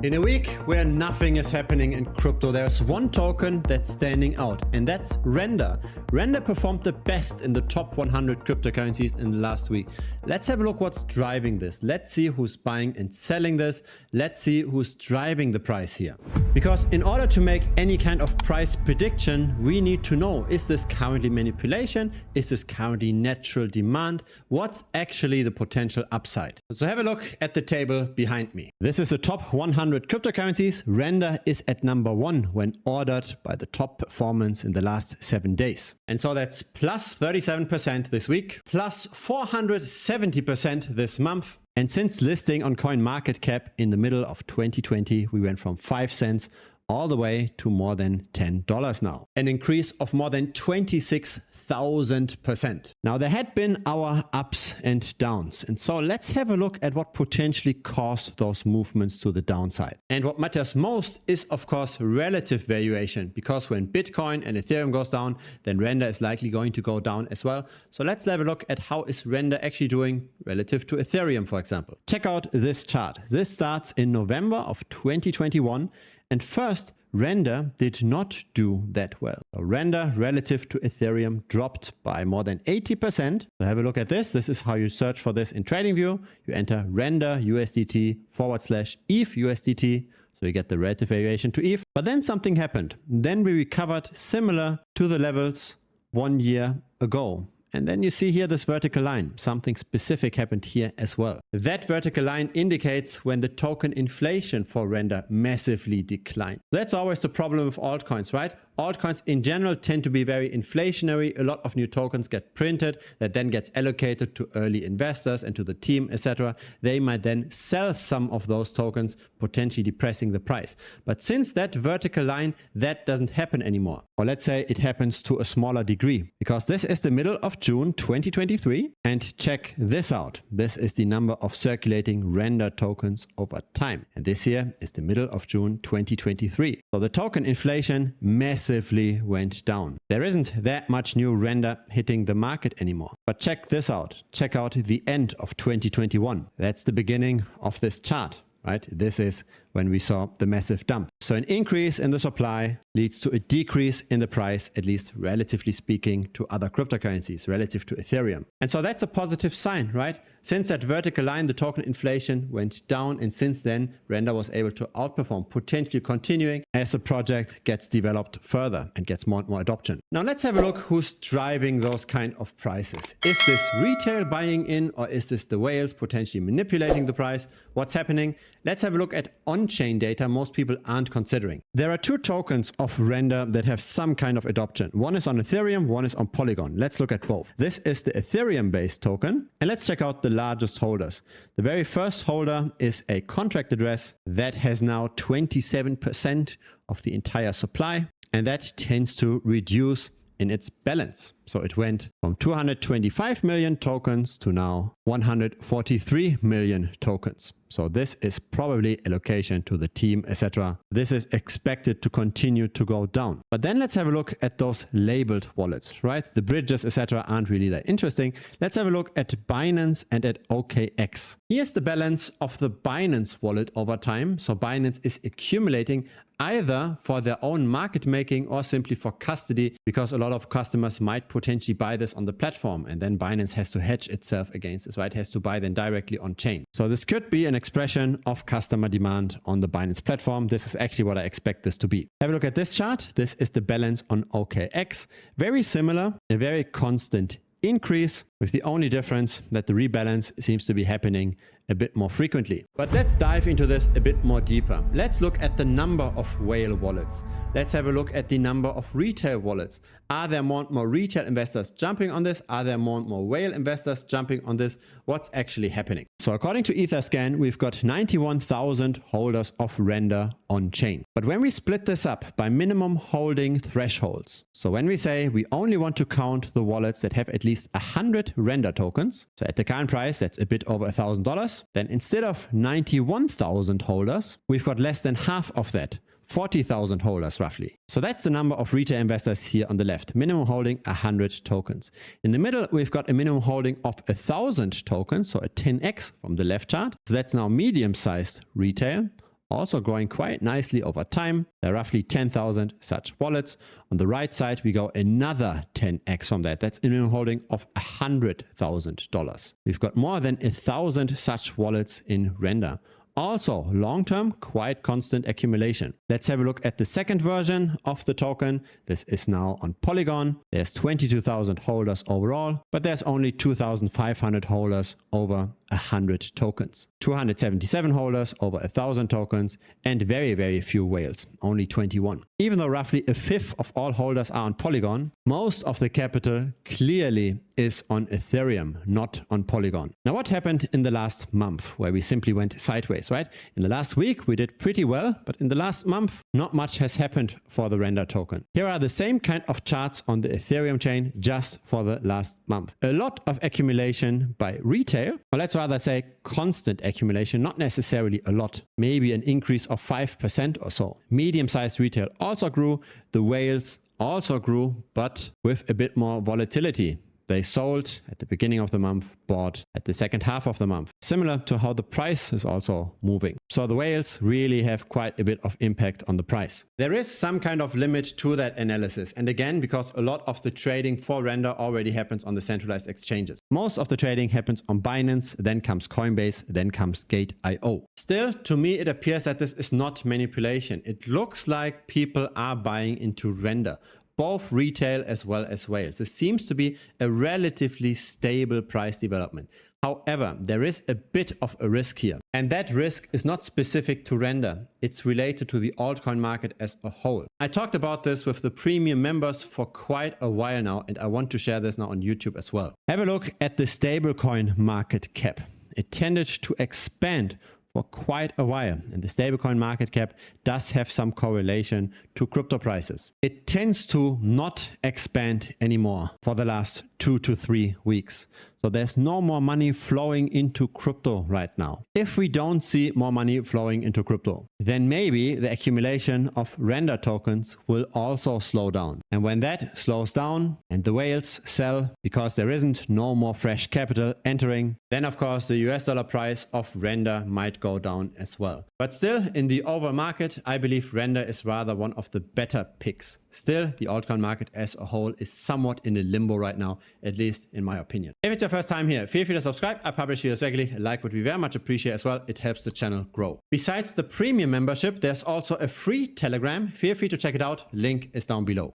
In a week where nothing is happening in crypto, there's one token that's standing out, and that's Rndr. Rndr performed the best in the top 100 cryptocurrencies in the last week. Let's have a look what's driving this. Let's see who's buying and selling this. Let's see who's driving the price here. Because in order to make any kind of price prediction, we need to know, is this currently manipulation? Is this currently natural demand? What's actually the potential upside? So have a look at the table behind me. This is the top 100 cryptocurrencies. Rndr is at number 1 when ordered by the top performance in the last 7 days. And so that's plus 37% this week, plus 470% this month. And since listing on CoinMarketCap in the middle of 2020, we went from 5 cents all the way to more than $10 now. An increase of more than 26,000%. Now there had been our ups and downs. And so let's have a look at what potentially caused those movements to the downside. And what matters most is of course relative valuation, because when Bitcoin and Ethereum goes down, then Rndr is likely going to go down as well. So let's have a look at how is Rndr actually doing relative to Ethereum, for example. Check out this chart. This starts in November of 2021. And first, Rndr did not do that well. So Rndr relative to Ethereum dropped by more than 80%. So have a look at this. This is how you search for this in TradingView. You enter Rndr USDT /ETH USDT. So you get the relative valuation to ETH. But then something happened. Then we recovered similar to the levels 1 year ago. And then you see here this vertical line. Something specific happened here as well. That vertical line indicates when the token inflation for Rndr massively declined. That's always the problem with altcoins, right? Altcoins in general tend to be very inflationary. A lot of new tokens get printed that then gets allocated to early investors and to the team, etc. They might then sell some of those tokens, potentially depressing the price. But since that vertical line, that doesn't happen anymore. Or let's say it happens to a smaller degree, because this is the middle of June 2023. And check this out. This is the number of circulating Rndr tokens over time. And this here is the middle of June 2023. So the token inflation massively went down. There isn't that much new Rndr hitting the market anymore. But check this out. Check out the end of 2021. That's the beginning of this chart, right? This is when we saw the massive dump. So an increase in the supply leads to a decrease in the price, at least relatively speaking to other cryptocurrencies, relative to Ethereum. And so that's a positive sign, right? Since that vertical line, the token inflation went down, and since then, Rndr was able to outperform, potentially continuing as the project gets developed further and gets more and more adoption. Now let's have a look who's driving those kind of prices. Is this retail buying in, or is this the whales potentially manipulating the price? What's happening? Let's have a look at on-chain data most people aren't considering. There are 2 tokens of Rndr that have some kind of adoption. One is on Ethereum, one is on Polygon. Let's look at both. This is the Ethereum-based token, and let's check out the largest holders. The very first holder is a contract address that has now 27% of the entire supply, and that tends to reduce in its balance. So it went from 225 million tokens to now 143 million tokens. So this is probably allocation to the team, etc. This is expected to continue to go down. But then let's have a look at those labeled wallets, right? The bridges, etc. aren't really that interesting. Let's have a look at Binance and at OKX. Here's the balance of the Binance wallet over time. So Binance is accumulating either for their own market making or simply for custody, because a lot of customers might potentially buy this on the platform, and then Binance has to hedge itself against this, right? It has to buy then directly on chain. So this could be an expression of customer demand on the Binance platform. This is actually what I expect this to be. Have a look at this chart. This is the balance on OKX. Very similar, a very constant increase, with the only difference that the rebalance seems to be happening a bit more frequently. But let's dive into this a bit more deeper. Let's look at the number of whale wallets. Let's have a look at the number of retail wallets. Are there more and more retail investors jumping on this? Are there more and more whale investors jumping on this? What's actually happening? So according to Etherscan, we've got 91,000 holders of Rndr on chain. But when we split this up by minimum holding thresholds, so when we say we only want to count the wallets that have at least 100 Rndr tokens, so at the current price, that's a bit over $1,000, then instead of 91,000 holders, we've got less than half of that, 40,000 holders roughly. So that's the number of retail investors here on the left. Minimum holding 100 tokens. In the middle, we've got a minimum holding of 1,000 tokens, so a 10x from the left chart. So that's now medium-sized retail. also growing quite nicely over time. There are roughly 10,000 such wallets. On the right side, we go another 10x from that. That's in a holding of $100,000. We've got more than 1,000 such wallets in Rndr. Also, long-term, quite constant accumulation. Let's have a look at the second version of the token. This is now on Polygon. There's 22,000 holders overall, but there's only 2,500 holders over 100 tokens. 277 holders over 1,000 tokens, and very, very few whales, only 21. Even though roughly a fifth of all holders are on Polygon, most of the capital clearly is on Ethereum, not on Polygon. Now, what happened in the last month where we simply went sideways, right? In the last week, we did pretty well, but in the last month, not much has happened for the Rndr token. Here are the same kind of charts on the Ethereum chain just for the last month. A lot of accumulation by retail, or let's rather say constant accumulation, not necessarily a lot, maybe an increase of 5% or so. Medium-sized retail also grew, the whales also grew, but with a bit more volatility. They sold at the beginning of the month, bought at the second half of the month. Similar to how the price is also moving. So the whales really have quite a bit of impact on the price. There is some kind of limit to that analysis. And again, because a lot of the trading for Rndr already happens on the centralized exchanges. Most of the trading happens on Binance, then comes Coinbase, then comes Gate.io. Still, to me, it appears that this is not manipulation. It looks like people are buying into Rndr, both retail as well as whales. This seems to be a relatively stable price development. However, there is a bit of a risk here. And that risk is not specific to Rndr. It's related to the altcoin market as a whole. I talked about this with the premium members for quite a while now, and I want to share this now on YouTube as well. Have a look at the stablecoin market cap. It tended to expand for quite a while, and the stablecoin market cap does have some correlation to crypto prices. It tends to not expand anymore for the last 2 to 3 weeks. So there's no more money flowing into crypto right now. If we don't see more money flowing into crypto, then maybe the accumulation of Rndr tokens will also slow down. And when that slows down and the whales sell because there isn't no more fresh capital entering, then of course the US dollar price of Rndr might go down as well. But still, in the overall market, I believe Rndr is rather one of the better picks. Still, the altcoin market as a whole is somewhat in a limbo right now, at least in my opinion. If it's your first time here, feel free to subscribe. I publish videos regularly. A like would be very much appreciated as well. It helps the channel grow. Besides the premium membership, there's also a free Telegram. Feel free to check it out. Link is down below.